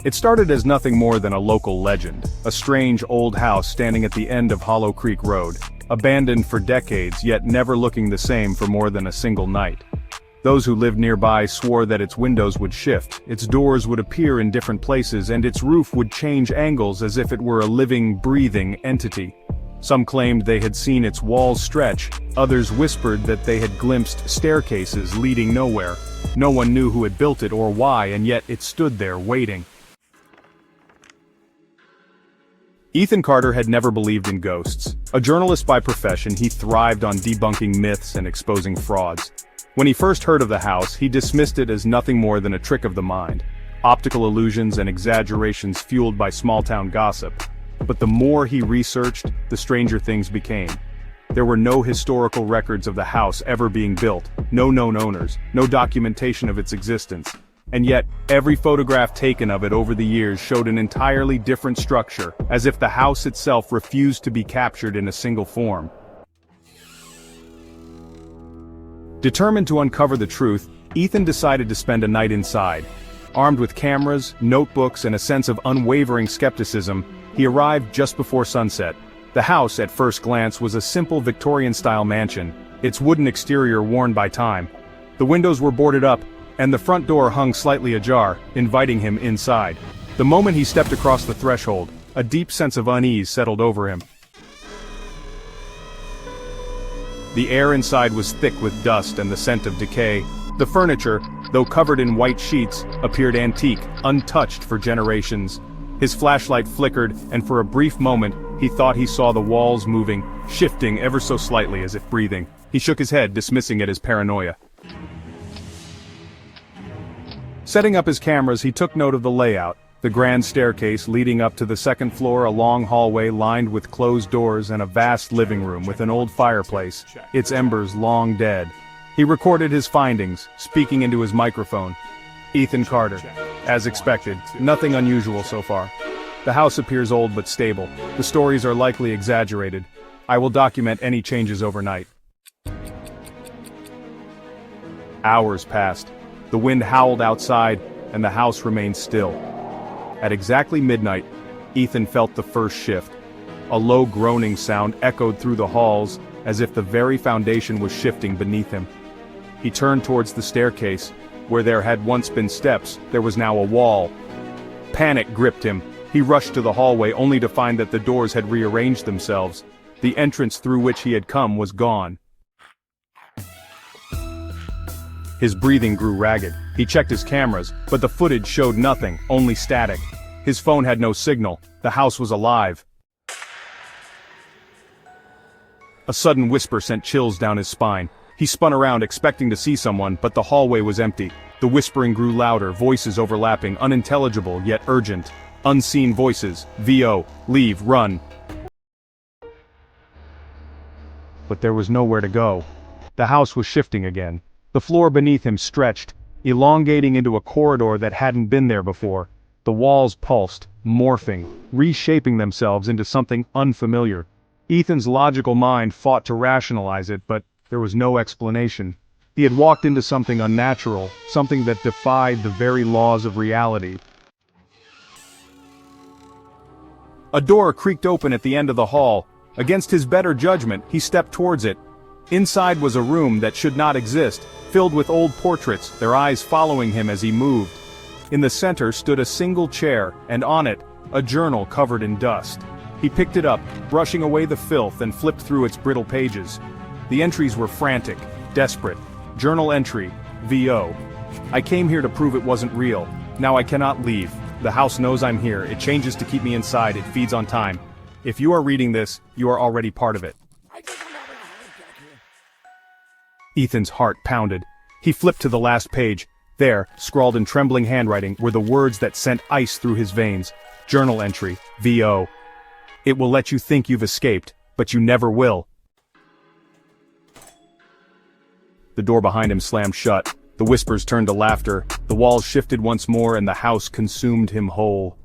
It started as nothing more than a local legend, a strange old house standing at the end of Hollow Creek Road, abandoned for decades yet never looking the same for more than a single night. Those who lived nearby swore that its windows would shift, its doors would appear in different places, and its roof would change angles as if it were a living, breathing entity. Some claimed they had seen its walls stretch, others whispered that they had glimpsed staircases leading nowhere. No one knew who had built it or why, and yet it stood there waiting. Ethan Carter had never believed in ghosts. A journalist by profession, he thrived on debunking myths and exposing frauds. When he first heard of the house, he dismissed it as nothing more than a trick of the mind, optical illusions and exaggerations fueled by small-town gossip. But the more he researched, the stranger things became. There were no historical records of the house ever being built, no known owners, no documentation of its existence. And yet, every photograph taken of it over the years showed an entirely different structure, as if the house itself refused to be captured in a single form. Determined to uncover the truth, Ethan decided to spend a night inside. Armed with cameras, notebooks, and a sense of unwavering skepticism, he arrived just before sunset. The house, at first glance, was a simple Victorian-style mansion, its wooden exterior worn by time. The windows were boarded up, and the front door hung slightly ajar, inviting him inside. The moment he stepped across the threshold, a deep sense of unease settled over him. The air inside was thick with dust and the scent of decay. The furniture, though covered in white sheets, appeared antique, untouched for generations. His flashlight flickered, and for a brief moment, he thought he saw the walls moving, shifting ever so slightly as if breathing. He shook his head, dismissing it as paranoia. Setting up his cameras, he took note of the layout. The grand staircase leading up to the second floor, a long hallway lined with closed doors, and a vast living room with an old fireplace, its embers long dead. He recorded his findings, speaking into his microphone. Ethan Carter. As expected, nothing unusual so far. The house appears old but stable. The stories are likely exaggerated. I will document any changes overnight. Hours passed. The wind howled outside, and the house remained still. At exactly midnight, Ethan felt the first shift. A low groaning sound echoed through the halls, as if the very foundation was shifting beneath him. He turned towards the staircase. Where there had once been steps, there was now a wall. Panic gripped him. He rushed to the hallway only to find that the doors had rearranged themselves. The entrance through which he had come was gone. His breathing grew ragged. He checked his cameras, but the footage showed nothing, only static. His phone had no signal. The house was alive. A sudden whisper sent chills down his spine. He spun around expecting to see someone, but the hallway was empty. The whispering grew louder, voices overlapping, unintelligible yet urgent. Unseen voices. VO. Leave. Run. But there was nowhere to go. The house was shifting again. The floor beneath him stretched, elongating into a corridor that hadn't been there before. The walls pulsed, morphing, reshaping themselves into something unfamiliar. Ethan's logical mind fought to rationalize it, but there was no explanation. He had walked into something unnatural, something that defied the very laws of reality. A door creaked open at the end of the hall. Against his better judgment, he stepped towards it. Inside was a room that should not exist, filled with old portraits, their eyes following him as he moved. In the center stood a single chair, and on it, a journal covered in dust. He picked it up, brushing away the filth, and flipped through its brittle pages. The entries were frantic, desperate. Journal entry, VO. I came here to prove it wasn't real. Now I cannot leave. The house knows I'm here. It changes to keep me inside. It feeds on time. If you are reading this, you are already part of it. Ethan's heart pounded. He flipped to the last page. There, scrawled in trembling handwriting, were the words that sent ice through his veins. Journal entry, VO. It will let you think you've escaped, but you never will. The door behind him slammed shut. The whispers turned to laughter. The walls shifted once more and the house consumed him whole.